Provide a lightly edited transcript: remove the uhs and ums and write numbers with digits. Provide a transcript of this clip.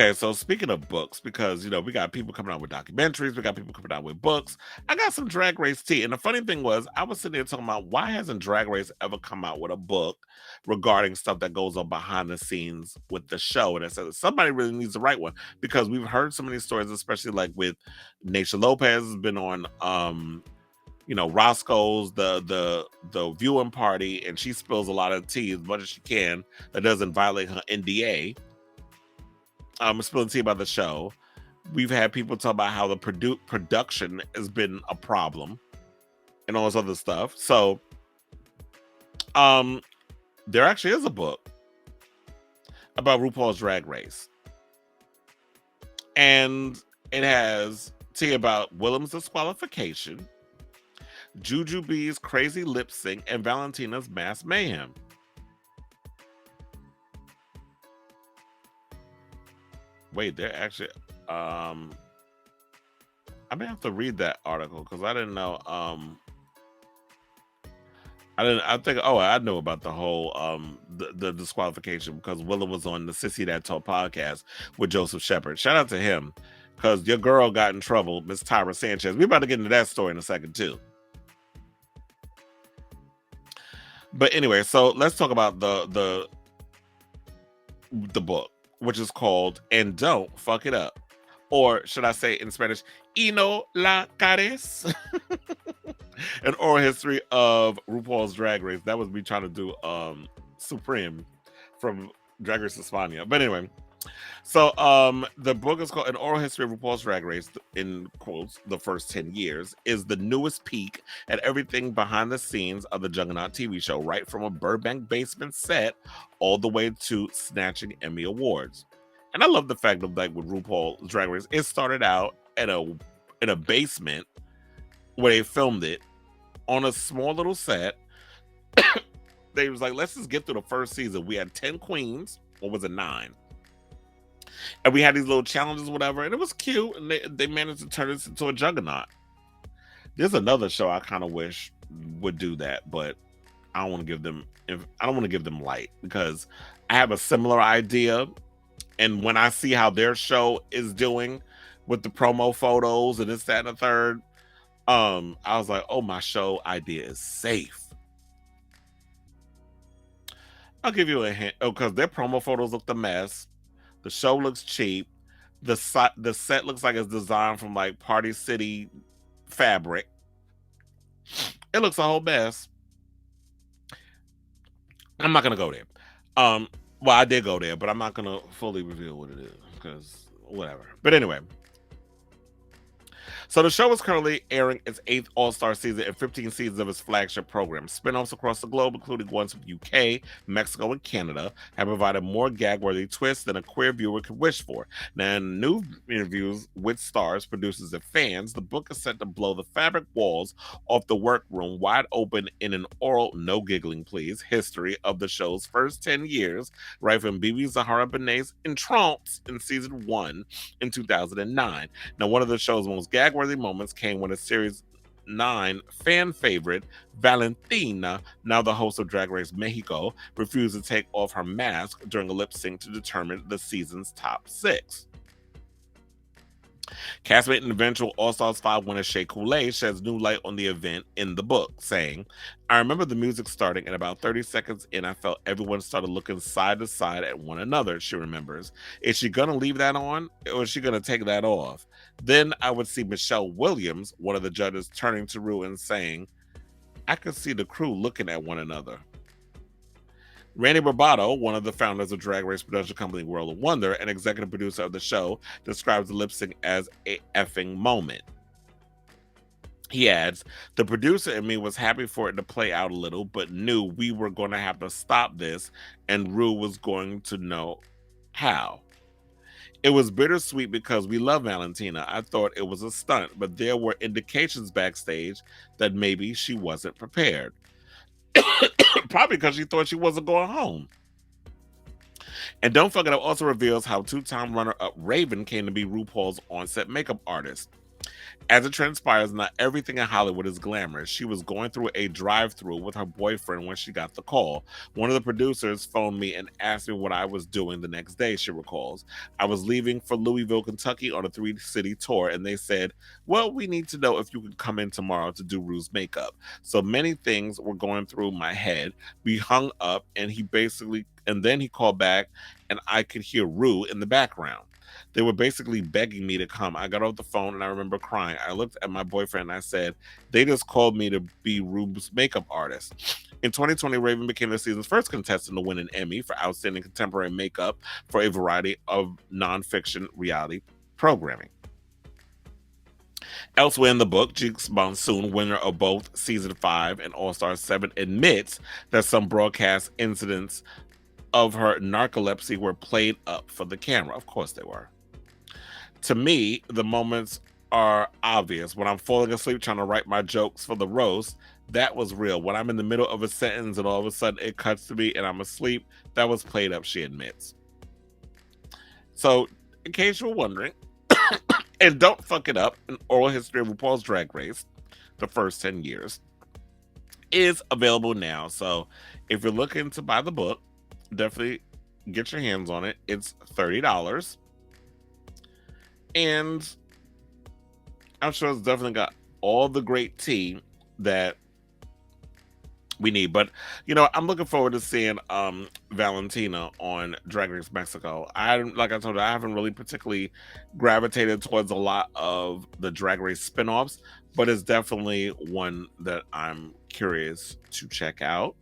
Okay, so speaking of books, because we got people coming out with documentaries, we got people coming out with books. I got some Drag Race tea, and the funny thing was, I was sitting there talking about why hasn't Drag Race ever come out with a book regarding stuff that goes on behind the scenes with the show? And I said somebody really needs to write one because we've heard so many stories, especially like with Nacia Lopez has been on, Roscoe's the viewing party, and she spills a lot of tea as much as she can that doesn't violate her NDA. Spilling tea about the show. We've had people talk about how the production has been a problem and all this other stuff. So, um, there actually is a book about RuPaul's Drag Race, and it has tea about Willem's disqualification, Juju B's crazy lip sync, and Valentina's mass mayhem. Wait, they're actually I may have to read that article because I didn't know. I didn't. I think. Oh, I know about the whole the disqualification because Willa was on the Sissy That Talk podcast with Joseph Shepard. Shout out to him because your girl got in trouble, Miss Tyra Sanchez. We're about to get into that story in a second too. But anyway, so let's talk about the book, which is called "And Don't Fuck It Up," or should I say in Spanish, "Y no la cares." An oral history of RuPaul's Drag Race. That was me trying to do Supreme from Drag Race España. But anyway, so the book is called An Oral History of RuPaul's Drag Race, in quotes, the first 10 years, is the newest peek at everything behind the scenes of the Juggernaut TV show, right from a Burbank basement set all the way to snatching Emmy Awards. And I love the fact of like with RuPaul's Drag Race, it started out at in a basement where they filmed it on a small little set. They was like, let's just get through the first season. We had 10 queens, or was it 9? And we had these little challenges, whatever, and it was cute. And they managed to turn this into a juggernaut. There's another show I kind of wish would do that, but I don't want to give them. I don't want to give them light because I have a similar idea, and when I see how their show is doing with the promo photos and this, that, and the third, I was like, oh, my show idea is safe. I'll give you a hint. Oh, because their promo photos look a mess. The show looks cheap. The set looks like it's designed from like Party City fabric. It looks a whole mess. I'm not gonna go there. Well, I did go there, but I'm not gonna fully reveal what it is because whatever. But anyway, so the show is currently airing its 8th All-Star season and 15 seasons of its flagship program. Spin-offs across the globe, including ones from UK, Mexico, and Canada, have provided more gag-worthy twists than a queer viewer could wish for. Now, in new interviews with stars, producers, and fans, the book is set to blow the fabric walls off the workroom wide open in an oral, no giggling please, history of the show's first 10 years, right from Bibi Zahara Benet's entrance in season 1 in 2009. Now, one of the show's most gag-worthy moments came when a series 9 fan favorite, Valentina, now the host of Drag Race Mexico, refused to take off her mask during a lip sync to determine the season's top 6. Castmate and eventual All Stars 5 winner Shea Coulee sheds new light on the event in the book, saying, I remember the music starting, and about 30 seconds in, I felt everyone started looking side to side at one another, she remembers. Is she going to leave that on, or is she going to take that off? Then I would see Michelle Williams, one of the judges, turning to Rue and saying, I could see the crew looking at one another. Randy Barbato, one of the founders of drag race production company World of Wonder and executive producer of the show, describes the lip sync as a effing moment. He adds, the producer and me was happy for it to play out a little, but knew we were going to have to stop this and Rue was going to know how. It was bittersweet because we love Valentina. I thought it was a stunt, but there were indications backstage that maybe she wasn't prepared. Probably because she thought she wasn't going home. And Don't Fuck It Up also reveals how 2-time runner-up Raven came to be RuPaul's on-set makeup artist. As it transpires, not everything in Hollywood is glamorous. She was going through a drive-through with her boyfriend when she got the call. One of the producers phoned me and asked me what I was doing the next day, she recalls. I was leaving for Louisville, Kentucky on a 3-city tour, and they said, well, we need to know if you could come in tomorrow to do Rue's makeup. So many things were going through my head. We hung up, and then he called back, and I could hear Rue in the background. They were basically begging me to come. I got off the phone and I remember crying. I looked at my boyfriend and I said, they just called me to be Rube's makeup artist. In 2020, Raven became the season's first contestant to win an Emmy for Outstanding Contemporary Makeup for a variety of nonfiction reality programming. Elsewhere in the book, Jinx Monsoon, winner of both Season 5 and All Star 7, admits that some broadcast incidents of her narcolepsy were played up for the camera. Of course they were. To me, the moments are obvious. When I'm falling asleep trying to write my jokes for the roast, that was real. When I'm in the middle of a sentence and all of a sudden it cuts to me and I'm asleep, that was played up, she admits. So, in case you're wondering, and don't fuck it up, an oral history of RuPaul's Drag Race, the first 10 years, is available now. So, if you're looking to buy the book, definitely get your hands on it. It's $30. And I'm sure it's definitely got all the great tea that we need. But I'm looking forward to seeing Valentina on Drag Race Mexico. Like I told you, I haven't really particularly gravitated towards a lot of the Drag Race spinoffs, but it's definitely one that I'm curious to check out.